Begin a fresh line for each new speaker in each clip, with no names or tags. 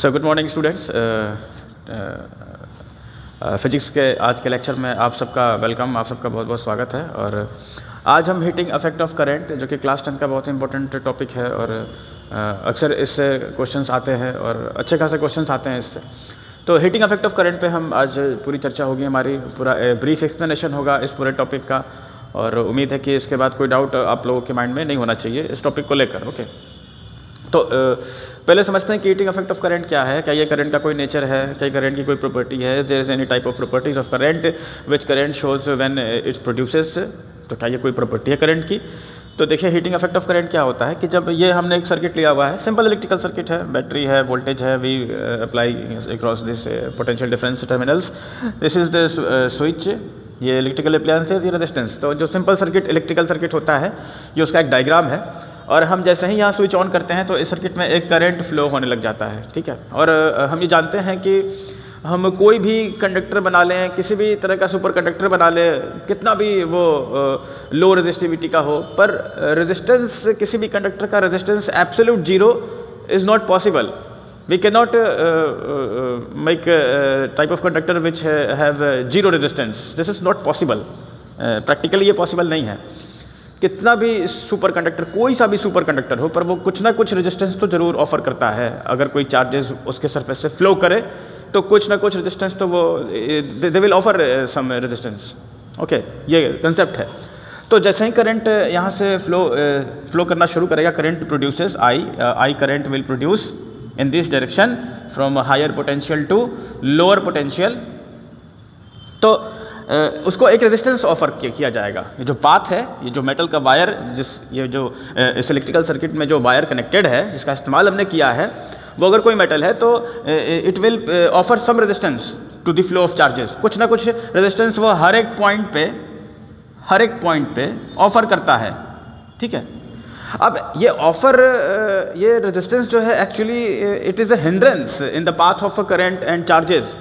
So good morning students. Physics के आज के लेक्चर में आप सबका वेलकम, आप सबका बहुत बहुत स्वागत है। और आज हम हीटिंग इफेक्ट ऑफ करंट, जो कि क्लास 10 का बहुत इंपॉर्टेंट टॉपिक है और अक्सर इससे क्वेश्चंस आते हैं और अच्छे खासे क्वेश्चंस आते हैं इससे। तो हीटिंग इफेक्ट ऑफ करंट पे हम आज पूरी चर्चा होगी हमारी, पूरा ब्रीफ एक्सप्लेनेशन होगा इस पूरे टॉपिक का। और उम्मीद है कि इसके बाद कोई डाउट आप लोगों के माइंड में नहीं होना चाहिए इस टॉपिक को लेकर। ओके, तो पहले समझते हैं कि हीटिंग इफेक्ट ऑफ करंट क्या है। क्या ये करंट का कोई नेचर है, क्या करंट की कोई प्रॉपर्टी है? There is any type of properties of current which current shows when it's produces. तो क्या ये कोई प्रॉपर्टी है करंट की? तो देखिए, हीटिंग इफेक्ट ऑफ करंट क्या होता है कि जब ये हमने एक सर्किट लिया हुआ है, सिंपल इलेक्ट्रिकल सर्किट है, बैटरी है, वोल्टेज है, we apply across this potential difference terminals, this is the switch, ये इलेक्ट्रिकल अप्लायंसेज, ये रेजिस्टेंस। तो जो सिंपल सर्किट इलेक्ट्रिकल सर्किट होता है, ये उसका एक डायग्राम है। और हम जैसे ही यहाँ स्विच ऑन करते हैं तो इस सर्किट में एक करंट फ्लो होने लग जाता है, ठीक है। और हम ये जानते हैं कि हम कोई भी कंडक्टर बना लें, किसी भी तरह का सुपर कंडक्टर बना लें, कितना भी वो लो रेजिस्टिविटी का हो, पर रेजिस्टेंस, किसी भी कंडक्टर का resistance absolute zero is not possible. We can not make type of conductor which have zero resistance, this is not possible. Practically ये पॉसिबल नहीं है। कितना भी सुपर कंडक्टर, कोई सा भी सुपर कंडक्टर हो, पर वो कुछ ना कुछ रेजिस्टेंस तो ज़रूर ऑफर करता है। अगर कोई चार्जेस उसके सरफेस से फ्लो करे तो कुछ ना कुछ रेजिस्टेंस तो वो they will offer some resistance. Okay, ये कंसेप्ट है। तो जैसे ही करंट यहाँ से फ्लो करना शुरू करेगा, current produces I current will produce in this direction from higher potential to lower potential. तो उसको एक रेजिस्टेंस ऑफर किया जाएगा। ये जो पाथ है, ये जो मेटल का वायर, ये जो इस इलेक्ट्रिकल सर्किट में जो वायर कनेक्टेड है, जिसका इस्तेमाल हमने किया है, वो अगर कोई मेटल है तो it will offer some resistance to the flow of charges. कुछ ना कुछ रेजिस्टेंस वो हर एक पॉइंट पे ऑफर करता है, ठीक है। अब ये रेजिस्टेंस जो है, actually it is a hindrance in the path of a current and charges.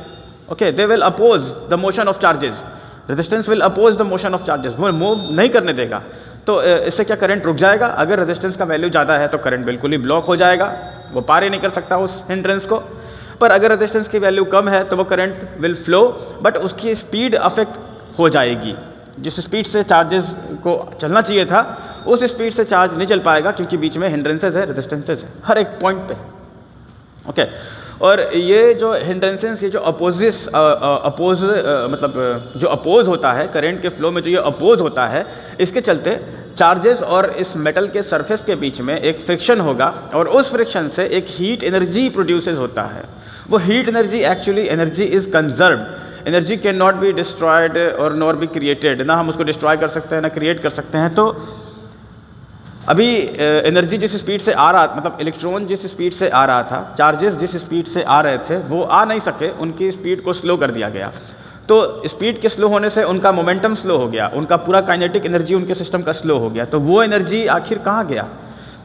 Okay, they will oppose the motion of charges, resistance will oppose the motion of charges, वो मूव नहीं करने देगा। तो इससे क्या, करंट रुक जाएगा। अगर रेजिस्टेंस का वैल्यू ज़्यादा है तो करंट बिल्कुल ही ब्लॉक हो जाएगा, वो पार ही नहीं कर सकता उस हिंड्रेंस को। पर अगर रेजिस्टेंस की वैल्यू कम है तो वो करंट विल फ्लो, बट उसकी स्पीड अफेक्ट हो जाएगी। जिस स्पीड से चार्जेस को चलना चाहिए था, उस स्पीड से चार्ज नहीं चल पाएगा, क्योंकि बीच में हिंड्रेंसेज है, रेजिस्टेंसेज है हर एक पॉइंट पे। ओके, और ये जो हिंड्रेंसेस, ये जो जो अपोज होता है करंट के फ्लो में, जो ये अपोज होता है, इसके चलते चार्जेस और इस मेटल के सरफेस के बीच में एक फ्रिक्शन होगा, और उस फ्रिक्शन से एक हीट एनर्जी प्रोड्यूसेस होता है। वो heat energy, actually energy is conserved. Energy can not be destroyed और नॉट बी क्रिएटेड। ना हम उसको डिस्ट्रॉय कर सकते हैं, ना क्रिएट कर सकते हैं। तो अभी एनर्जी जिस स्पीड से आ रहा, मतलब इलेक्ट्रॉन जिस स्पीड से आ रहा था, चार्जेस जिस स्पीड से आ रहे थे, वो आ नहीं सके, उनकी स्पीड को स्लो कर दिया गया। तो स्पीड के स्लो होने से उनका मोमेंटम स्लो हो गया, उनका पूरा काइनेटिक एनर्जी उनके सिस्टम का स्लो हो गया। तो वो एनर्जी आखिर कहाँ गया?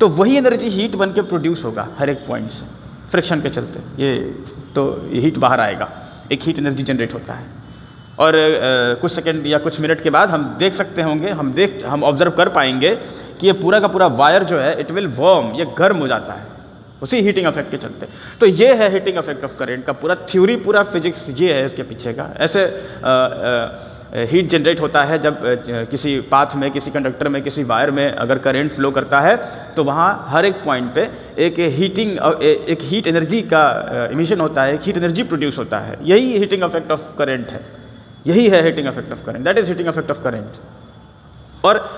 तो वही एनर्जी हीट बन के प्रोड्यूस होगा हर एक पॉइंट से, फ्रिक्शन के चलते। ये हीट बाहर आएगा, एक हीट एनर्जी जनरेट होता है। और कुछ सेकेंड या कुछ मिनट के बाद हम देख सकते होंगे, हम ऑब्जर्व कर पाएंगे कि ये पूरा का पूरा वायर जो है, इट विल वार्म, ये गर्म हो जाता है उसी हीटिंग इफेक्ट के चलते। तो ये है हीटिंग इफेक्ट ऑफ करंट का पूरा थ्योरी, पूरा फिजिक्स ये है इसके पीछे का। ऐसे हीट जनरेट होता है जब किसी पाथ में, किसी कंडक्टर में, किसी वायर में अगर करंट फ्लो करता है, तो वहाँ हर एक पॉइंट पे एक हीट एनर्जी का इमिशन होता है, एक हीट एनर्जी प्रोड्यूस होता है। यही हीटिंग इफेक्ट ऑफ करंट है, यही है heating effect of current, that is heating effect of current. और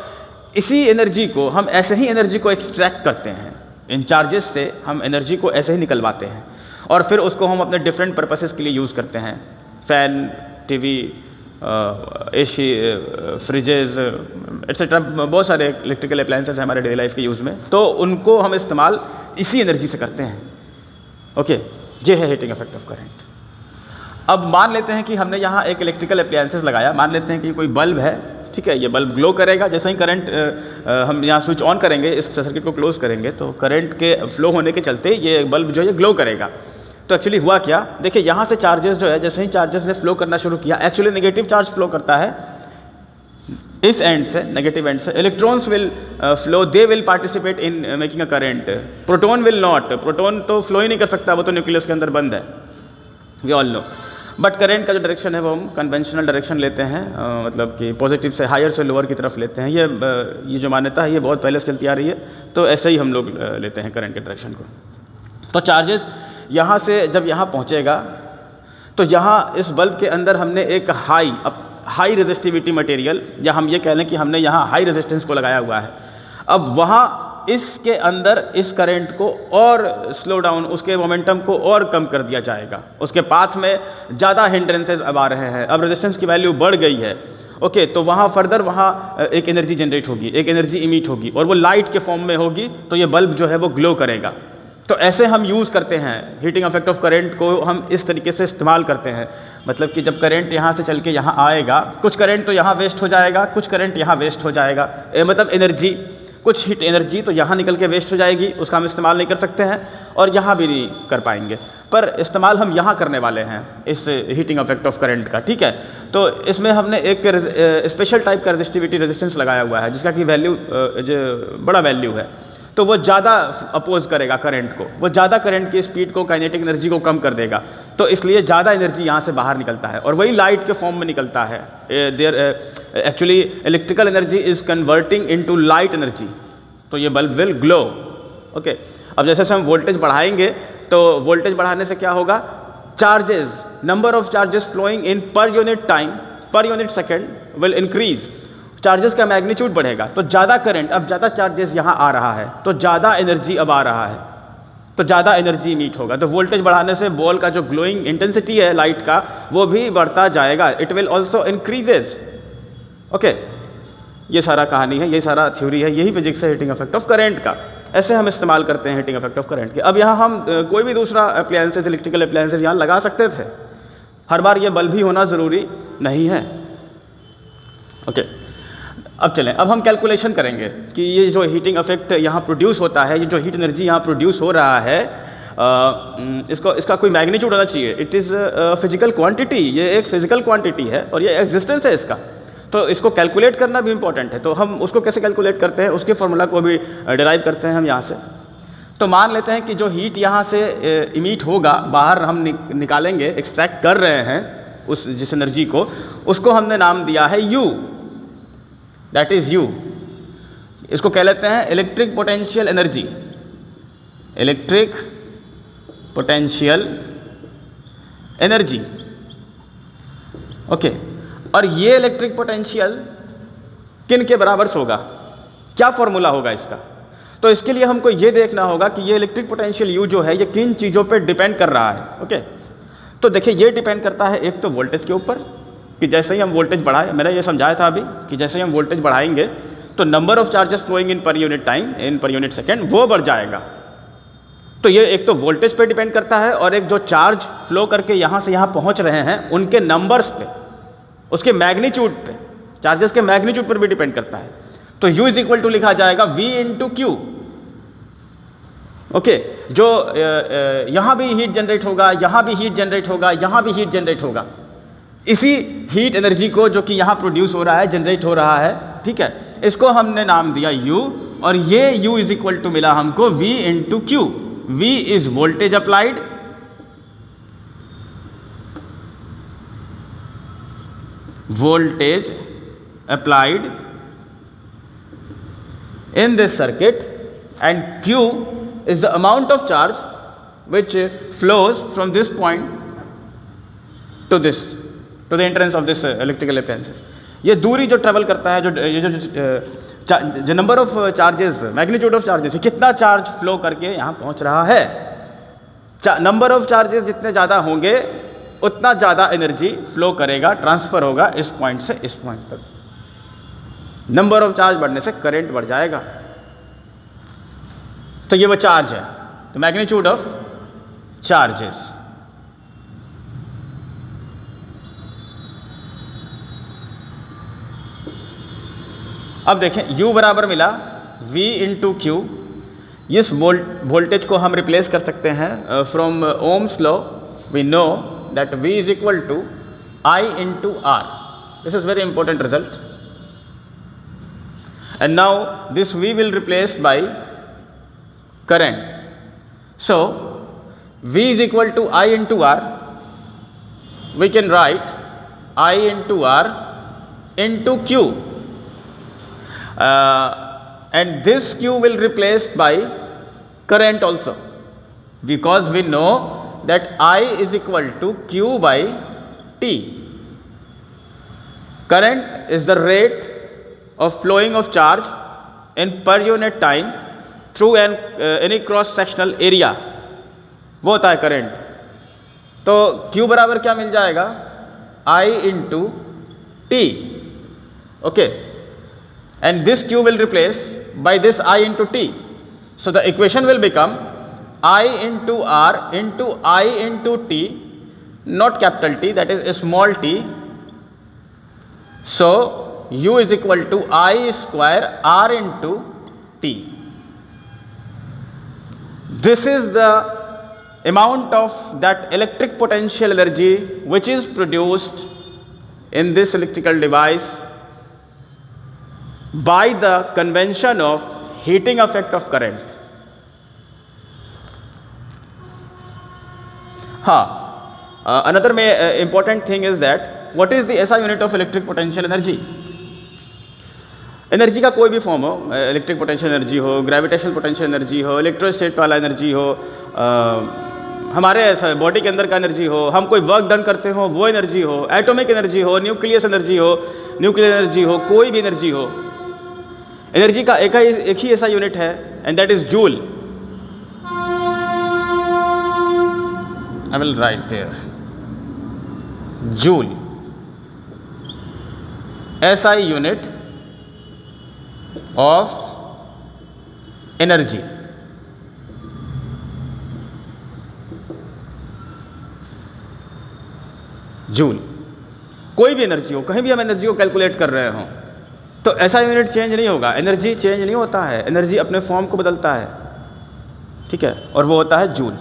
इसी एनर्जी को हम ऐसे ही एनर्जी को एक्सट्रैक्ट करते हैं, इन चार्जेस से हम एनर्जी को ऐसे ही निकलवाते हैं, और फिर उसको हम अपने डिफरेंट पर्पसेस के लिए यूज़ करते हैं। Fan, TV, AC, freezes etcetera, बहुत सारे इलेक्ट्रिकल अप्लायंसेस हैं हमारे डेली लाइफ के यूज़ में, तो उनको हम इस्तेमाल इसी एनर्जी से करते हैं। ओके, ये है हीटिंग इफेक्ट ऑफ करंट। अब मान लेते हैं कि हमने यहाँ एक इलेक्ट्रिकल अप्लायंसेस लगाया, मान लेते हैं कि कोई बल्ब है, ठीक है। ये बल्ब ग्लो करेगा जैसे ही करंट, हम यहाँ स्विच ऑन करेंगे, इस सर्किट को क्लोज करेंगे, तो करंट के फ्लो होने के चलते ये बल्ब जो है ग्लो करेगा। तो एक्चुअली हुआ क्या, देखिए यहाँ से चार्जेस जो है, जैसे ही चार्जेस ने फ्लो करना शुरू किया, एक्चुअली नेगेटिव चार्ज फ्लो करता है, इस एंड से, नेगेटिव एंड से, electrons will flow, they will participate in making a current, proton will not, proton तो फ्लो ही नहीं कर सकता, वो तो न्यूक्लियस के अंदर बंद है, we all know. But current का जो डायरेक्शन है वो हम कन्वेंशनल डायरेक्शन लेते हैं, मतलब कि पॉजिटिव से हायर से लोअर की तरफ लेते हैं। ये जो मान्यता है ये बहुत पहले से चलती आ रही है, तो ऐसे ही हम लोग लेते हैं करंट के डायरेक्शन को। तो चार्जेस यहाँ से जब यहाँ पहुँचेगा तो यहाँ इस बल्ब के अंदर हमने एक हाई रेजिस्टिविटी मटेरियल, या हम ये कह लें कि हमने यहाँ हाई रेजिस्टेंस को लगाया हुआ है। अब वहाँ इसके अंदर इस करंट को और स्लो डाउन, उसके मोमेंटम को और कम कर दिया जाएगा, उसके पाथ में ज़्यादा हिंड्रेंसेस अब आ रहे हैं, अब रेजिस्टेंस की वैल्यू बढ़ गई है। ओके, तो वहाँ फर्दर वहाँ एक एनर्जी जनरेट होगी, एक एनर्जी इमिट होगी, और वो लाइट के फॉर्म में होगी, तो ये बल्ब जो है वो ग्लो करेगा। तो ऐसे हम यूज़ करते हैं हीटिंग इफेक्ट ऑफ करंट को, हम इस तरीके से इस्तेमाल करते हैं। मतलब कि जब करंट यहाँ से चल के यहाँ आएगा, कुछ करंट तो यहाँ वेस्ट हो जाएगा, कुछ करंट यहाँ वेस्ट हो जाएगा, मतलब एनर्जी, कुछ हीट एनर्जी तो यहाँ निकल के वेस्ट हो जाएगी, उसका हम इस्तेमाल नहीं कर सकते हैं, और यहाँ भी नहीं कर पाएंगे, पर इस्तेमाल हम यहाँ करने वाले हैं इस हीटिंग इफेक्ट ऑफ करंट का। ठीक है, तो इसमें हमने एक स्पेशल टाइप का रेजिस्टेंस लगाया हुआ है, जिसका कि वैल्यू जो बड़ा वैल्यू है, तो वो ज़्यादा अपोज करेगा करंट को, वो ज़्यादा करंट की स्पीड को, काइनेटिक एनर्जी को कम कर देगा, तो इसलिए ज़्यादा एनर्जी यहाँ से बाहर निकलता है, और वही लाइट के फॉर्म में निकलता है। There actually electrical energy is converting into light energy, तो ये बल्ब विल ग्लो। ओके, अब जैसे हम वोल्टेज बढ़ाएंगे, तो वोल्टेज बढ़ाने से क्या होगा, charges, number of charges flowing in per unit time, per unit second will increase, charges का मैग्नीट्यूड बढ़ेगा, तो ज़्यादा करंट, अब ज़्यादा चार्जेस यहाँ आ रहा है, तो ज़्यादा एनर्जी अब आ रहा है, तो ज़्यादा एनर्जी मीट होगा। तो वोल्टेज बढ़ाने से बॉल का जो ग्लोइंग इंटेंसिटी है लाइट का, वो भी बढ़ता जाएगा, it will also increases. Okay, ये सारा कहानी है, ये सारा थ्योरी है, यही फिजिक्स है हीटिंग इफेक्ट ऑफ करंट का। ऐसे हम इस्तेमाल करते हैं हीटिंग इफेक्ट ऑफ करंट के। अब यहाँ हम कोई भी दूसरा अप्लायंसेज, इलेक्ट्रिकल अप्लायंसेज यहाँ लगा सकते थे, हर बार ये बल्ब ही होना ज़रूरी नहीं है। ओके, अब चलें, अब हम कैलकुलेशन करेंगे कि ये जो हीटिंग इफेक्ट यहाँ प्रोड्यूस होता है, ये जो हीट एनर्जी यहाँ प्रोड्यूस हो रहा है, इसका कोई मैग्नीट्यूड होना चाहिए। इट इज़ फिजिकल क्वांटिटी, ये एक फिजिकल क्वांटिटी है और ये एग्जिस्टेंस है इसका, तो इसको कैलकुलेट करना भी इंपॉर्टेंट है। तो हम उसको कैसे कैलकुलेट करते हैं, उसके फॉर्मूला को भी डिराइव करते हैं हम यहाँ से। तो मान लेते हैं कि जो हीट यहाँ से इमिट होगा, बाहर हम निकालेंगे, एक्सट्रैक्ट कर रहे हैं उस जिस एनर्जी को, उसको हमने नाम दिया है U, दैट इज़ U। इसको कह लेते हैं electric potential energy, electric potential energy. Okay, और ये इलेक्ट्रिक पोटेंशियल किन के बराबर होगा, क्या फॉर्मूला होगा इसका? तो इसके लिए हमको ये देखना होगा कि ये इलेक्ट्रिक पोटेंशियल U जो है ये किन चीज़ों पे डिपेंड कर रहा है। ओके, तो देखिए ये डिपेंड करता है एक तो वोल्टेज के ऊपर, कि जैसे ही हम वोल्टेज बढ़ाएं, मैंने ये समझाया था अभी कि जैसे ही हम वोल्टेज बढ़ाएंगे तो number of charges flowing in per unit time, in per unit second, वो बढ़ जाएगा। तो ये एक तो वोल्टेज पे डिपेंड करता है, और एक जो चार्ज फ्लो करके यहाँ से यहाँ पहुँच रहे हैं उनके नंबर्स पे, उसके मैग्नीट्यूड पे, चार्जेस के मैग्नीट्यूड पर भी डिपेंड करता है। तो U इज इक्वल टू लिखा जाएगा V इंटू Q। ओके, जो यहाँ भी हीट जनरेट होगा, यहाँ भी हीट जनरेट होगा, यहाँ भी हीट जनरेट होगा, इसी हीट एनर्जी को जो कि यहाँ प्रोड्यूस हो रहा है, जनरेट हो रहा है, ठीक है, इसको हमने नाम दिया U, और ये U इज इक्वल टू मिला हमको V into Q। V is voltage applied, voltage applied in this circuit, and Q is the amount of charge which flows from this point to this, to the entrance of this electrical appliances। ये दूरी जो travel करता है, जो number of charges, magnitude of charges, कितना charge flow करके यहाँ पहुँच रहा है। नंबर ऑफ चार्जेस जितने ज़्यादा होंगे उतना ज़्यादा एनर्जी फ्लो करेगा, ट्रांसफ़र होगा इस पॉइंट से इस पॉइंट तक। नंबर ऑफ चार्ज बढ़ने से करंट बढ़ जाएगा, तो ये वो चार्ज है, तो मैग्नीट्यूड ऑफ चार्जेस। अब देखें U बराबर मिला V इंटू Q। इस वोल्टेज को हम रिप्लेस कर सकते हैं from Ohm's law, we know that V is equal to I into R. This is very important result. and now this V will replaced by current. So V is equal to I into R. We can write I into R into Q, and this Q will replaced by current also, because we know that I is equal to Q by T. Current is the rate of flowing of charge in per unit time through any cross sectional area, वो होता है current. तो Q बराबर क्या मिल जाएगा, I into T. Okay, and this Q will replace by this I into T. So the equation will become I into R into I into T, not capital T, that is small t. So U is equal to I square R into T. This is the amount of that electric potential energy which is produced in this electrical device by the convention of heating effect of current. Another important thing is that what is the SI unit of electric potential energy? Energy का कोई भी form हो, electric potential energy हो, gravitational potential energy हो, electrostatic वाला energy हो, हमारे body के अंदर का एनर्जी हो, हम कोई वर्क डन करते हो वो एनर्जी हो, एटॉमिक एनर्जी हो, न्यूक्लियस एनर्जी हो, न्यूक्लियर एनर्जी हो, कोई भी एनर्जी हो, एनर्जी का एक ही ऐसा यूनिट है, and that is joule. I will write there joule, SI unit of energy. Joule. कोई भी एनर्जी हो, कहीं भी हम एनर्जी को कैलकुलेट कर रहे हों तो ऐसा यूनिट चेंज नहीं होगा, एनर्जी चेंज नहीं होता है, एनर्जी अपने फॉर्म को बदलता है, ठीक है, और वो होता है joule.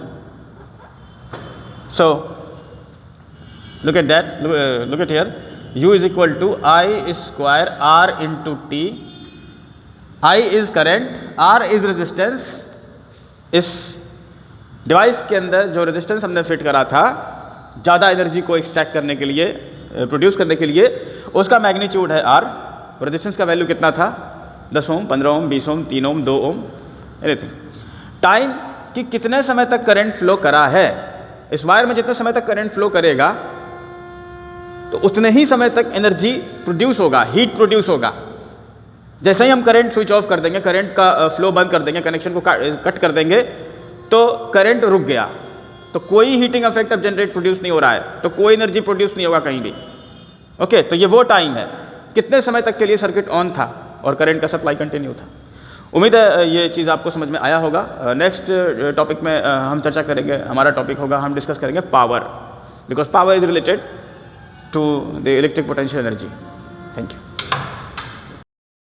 So look at that, look at here, U is equal to I square R into T. I is current, R is resistance. इस डिवाइस के अंदर जो रेजिस्टेंस हमने फिट करा था ज़्यादा एनर्जी को एक्सट्रैक्ट करने के लिए, प्रोड्यूस करने के लिए, उसका मैग्नीट्यूड है R. रेजिस्टेंस का वैल्यू कितना था, 10 ओम, 15 ओम, 20 ओम, 3 ओम, 2 ओम, एनीथिंग. टाइम कि कितने समय तक करंट फ्लो करा है, इस वायर में जितने समय तक करंट फ्लो करेगा तो उतने ही समय तक एनर्जी प्रोड्यूस होगा, हीट प्रोड्यूस होगा. जैसे ही हम करंट स्विच ऑफ कर देंगे, करंट का फ्लो बंद कर देंगे, कनेक्शन को कट कर देंगे, तो करंट रुक गया, तो कोई हीटिंग इफेक्ट अब जनरेट प्रोड्यूस नहीं हो रहा है, तो कोई एनर्जी प्रोड्यूस नहीं होगा कहीं भी. ओके, तो ये वो टाइम है कितने समय तक के लिए सर्किट ऑन था और करंट का सप्लाई कंटिन्यू था. उम्मीद है ये चीज़ आपको समझ में आया होगा. नेक्स्ट टॉपिक में हम चर्चा करेंगे, हमारा टॉपिक होगा, हम डिस्कस करेंगे power, because power is related to the electric potential energy. Thank you.